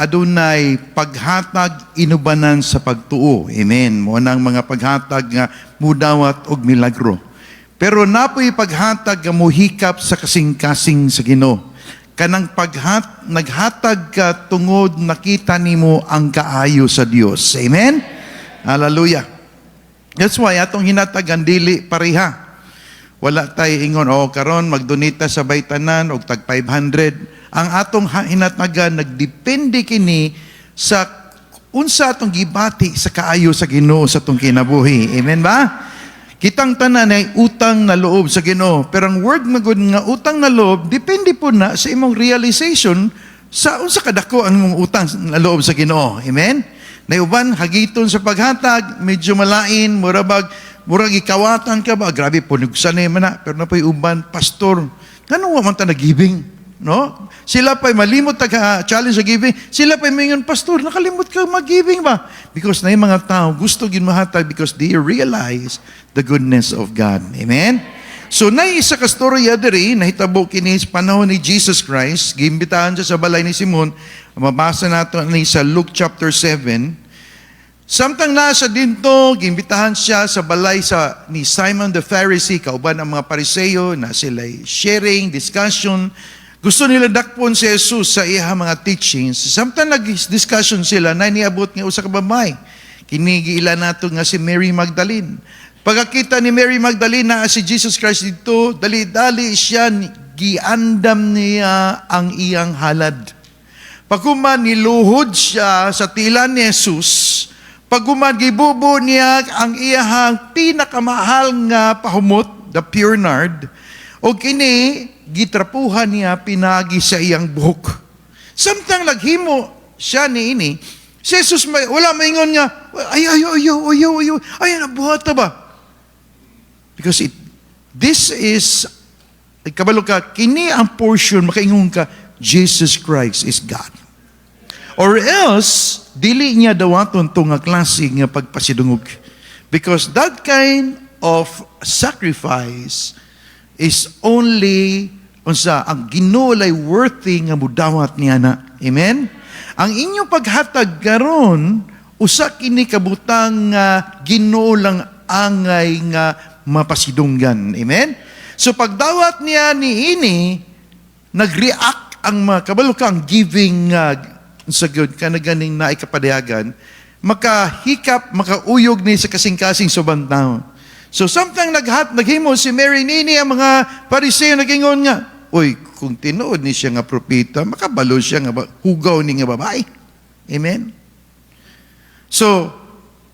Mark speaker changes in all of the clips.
Speaker 1: adunay paghatag inubanan sa pagtuo. Amen. Mo nang mga paghatag nga mudawat og milagro. Pero napoy paghatag nga muhikap sa kasing-kasing sa Ginoo. Kanang naghatag ka tungod nakita nimo ang kaayo sa Dios. Amen. Hallelujah. That's why atong hinatagan dili pareha. Wala tay ingon karon magdonita sa baytanan og tag 500. Ang atong hinatagan nagdepende kini sa unsa atong gibati sa kaayo sa Ginoo sa atong kinabuhi. Amen ba? Kitang tanan ay utang na loob sa Ginoo. Pero ang word nga gud nga utang na loob depende po na sa imong realization sa unsa kadako ang imong utang na loob sa Ginoo. Amen? Nayuban hagiton sa paghatag medyo malain murag ikawatan ka ba grabe punugsan man na pero napoy uban pastor ngano wa man ta nagibing, no? Sila pa'y malimot challenge sa giving. Sila pa'y mingon, pastor, nakalimot ka mag-giving ba? Because na yung mga tao gusto ginmahatag because they realize the goodness of God. Amen? So, isa ka storya diri, nahitabo kini sa panahon ni Jesus Christ, giimbitahan siya sa balay ni Simon, mabasa nato ni sa Luke chapter 7. Samtang nasa dinto, giimbitahan siya sa balay ni Simon the Pharisee, kauban ang mga Pariseo, na sila sharing, discussion. Gusto nila dakpon si Jesus sa iya mga teachings. Samtang nag-discussion sila, na niabot nga usa ka babae. Kinigiila nato nga si Mary Magdalene. Pagkakita ni Mary Magdalene na si Jesus Christ dito, dali-dali siya, giandam niya ang iyang halad. Pagkuman niluhod siya sa tila ni Jesus, pagkuman gibubo niya ang iyang pinakamahal nga pahumot, the pure nard, o kini, gitrapuhan niya pinagi sa iyang buhok. Samtang naghimo siya ni si Jesus wala maingon nga, ay nabuhat ba? Because this is, kabalo ka, kini ang portion, makaingon ka, Jesus Christ is God. Or else, dili niya dawaton itong klase nga pagpasidungog. Because that kind of sacrifice is only ang Ginoo lay worthy nga mudawat niya na. Amen? Ang inyong paghatag karon usa kini kabutang Ginoo lang angay nga mapasidunggan. Amen? So pagdawat niya ni nag-react ang kabalo kang giving sa good kanaganing na ikapadayagan, makahikap, makauyog ni sa kasing-kasing subang tao. So samtang naghimo si Mary nini ang mga Pariseo nagingon nga, oy, kung tinuod ni siya nga propeta, makabalo siya nga hugaw ni nga babae. Amen? So,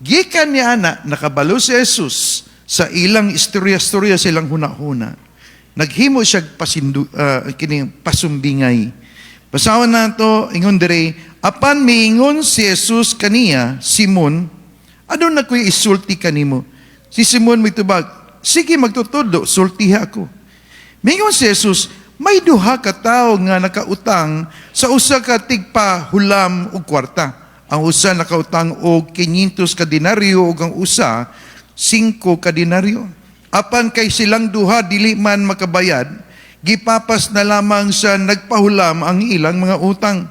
Speaker 1: gikan niya nakabalo si Jesus sa ilang istorya-istorya silang huna-huna. Naghimo siya kining pasumbingay. Basawan nato ingon dire, apan miingon si Jesus kaniya, Simon, ano na ko'y isulti kanimo? Si Simon mitubag, sige magtutudo, sultiha ako. Mingon si Jesus, may duha ka tao nga nakautang sa usa ka tigpa hulam og kwarta. Ang usa nakautang og 500 ka denaryo ug ang usa 5 ka denaryo. Apan kay silang duha dili man makabayad, gipapas na lamang sa nagpahulam ang ilang mga utang.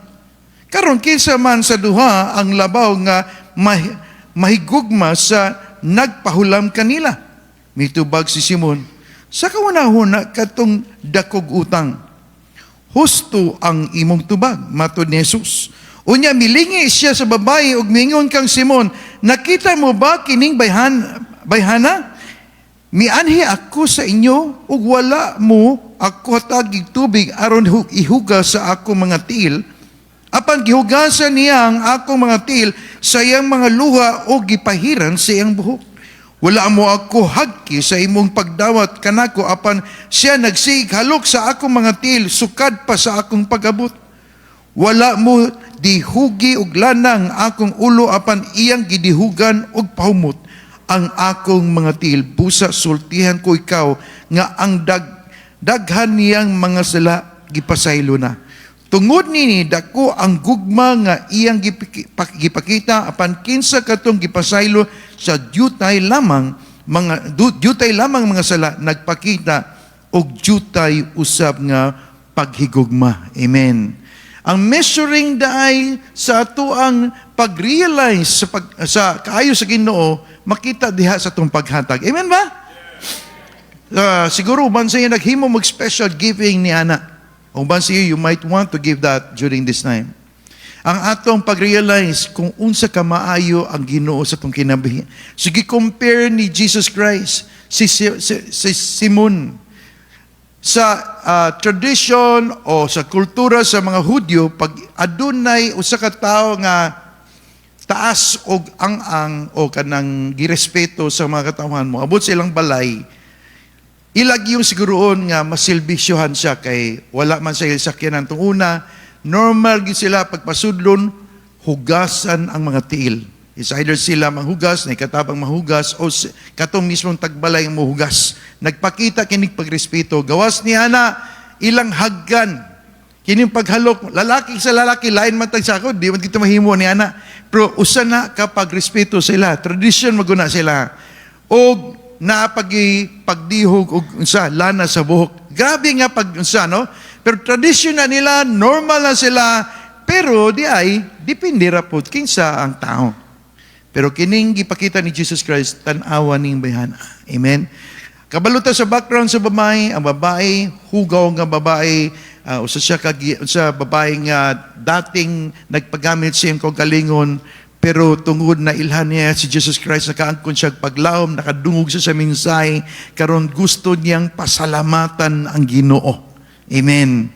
Speaker 1: Karon kinsa man sa duha ang labaw nga mahigugma sa nagpahulam kanila. Mitubag si Simon, sa kauna-huna katong dakog utang. Husto ang imong tubag, matod ni Jesus. Unya milingi siya sa babae ug mingon kang Simon, nakita mo ba kining bayhana? Mianhi ako sa inyo ug wala mo ako hatagig tubig aron ihuga sa akong mga tiil. Apan gihugasan niya ang akong mga tiil sa iyang mga luha o gipahiran sa iyang buhok. Wala mo ako hagki sa imong pagdawat kanako apan siya nagsiig halok sa akong mga tiil sukad pa sa akong pagabot. Wala mo dihugi og lanang akong ulo apan iyang gidihugan og pahumot ang akong mga tiil. Busa sultihan ko ikaw nga ang daghan niyang mga sala gipasaylo na. Tungod nini dako ang gugma nga iyang gipakita apan kinsa katong gipasaylo sa dutay lamang mga sala nagpakita og dutay usab nga paghigugma. Amen. Ang measuring daay sa ato ang pag-realize sa kaayo sa Ginoo, makita diha sa atong paghatag. Amen ba? Siguro uban sa iyo naghimo mag-special giving ni ana. Uban sa iyo, you might want to give that during this time. Ang atong pag-realize kung unsa ka maayo ang Ginoo sa atong kinabuhi. Sige, compare ni Jesus Christ si Simon sa tradition o sa kultura sa mga Hudyo, pag adunay usa ka tawo nga taas og ang o kanang girespeto sa mga katawhan mo, abot silang balay, ilag yung siguroon nga masilbisyohan siya kay wala man sa sakyanan. Itong una, normal gid sila pagpasudlon, hugasan ang mga tiil. It's either sila manghugas, na ikatabang mahugas, o katong mismong tagbalay ang mahugas. Nagpakita kinig pagrespeto. Gawas niya na ilang haggan. Kining paghalok, lalaki sa lalaki, lain man tagsakod, di man kita mahimo ni ana. Pero usa na kapag respeto sila, tradition maguna sila. O pagdihog og unsa lana sa buhok. Grabe nga pag unsa, no? Pero tradition na nila, normal na sila, pero di ay depende ra pod kinsa ang tao. Pero kining gipakita ni Jesus Christ, tan-awa ning bayhana. Amen. Kabaluta sa background sa babae, ang babae hugaw nga babae, usa siya sa babae nga dating nagpagamit siya kong kalingon, pero tungod na ilhan niya si Jesus Christ, nakaangkon siya paglawom, nakadungog siya sa minsay, karon gusto niyang pasalamatan ang Ginoo. Amen.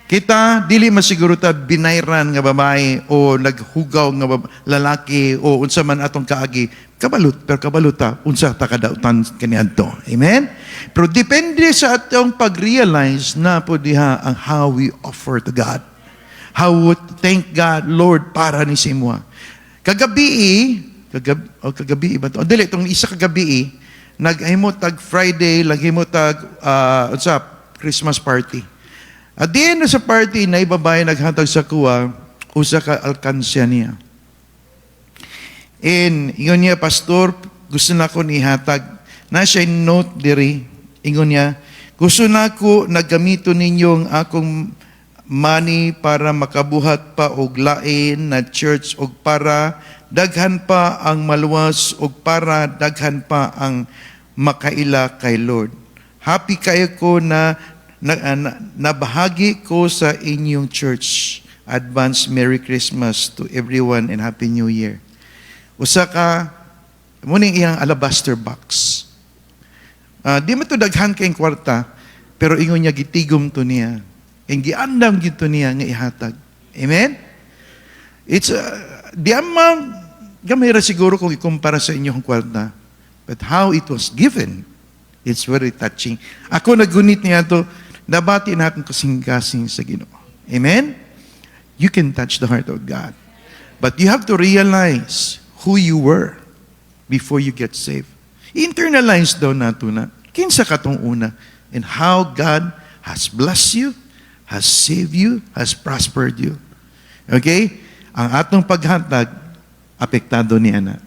Speaker 1: Kita, dili masiguro ta binayran nga babae o naghugaw nga lalaki o unsa man atong kaagi. Pero kabalot ta, unsa ta kadautan kaniadto. Amen? Pero depende sa atong pag-realize na po diha ang how we offer to God. How we thank God, Lord, para ni Simwa. Kagabi ba to? Dili, itong isa kagabi, naghimo tag Friday, naghimo tag Christmas party. At the end sa party, na ibabay naghatag sa kuwa, usa ka alkansya niya. And ingon niya, Pastor, gusto na ko nihatag. Na siya note diri, ingon niya, gusto na ko nagamito ninyong akong money para makabuhat pa og lain na church og para daghan pa ang maluwas og para daghan pa ang makaila kay Lord. Happy kayo ko na nabahagi ko sa inyong church. Advance Merry Christmas to everyone and Happy New Year. Usa ka, muning iyang alabaster box. Di mo ito daghan kayong kwarta, pero ingon niya gitigom to niya. And giandam gito niya nga ihatag. Amen? It's, di amang, gamay ra siguro kung ikumpara sa inyong kwarta. But how it was given, it's very touching. Ako nagunit niya to, nabati natin kasing-kasing sa Ginoo. Amen? You can touch the heart of God. But you have to realize who you were before you get saved. Internalize daw nato na kinsa katong una and how God has blessed you, has saved you, has prospered you. Okay? Ang atong paghatag, apektado niya na.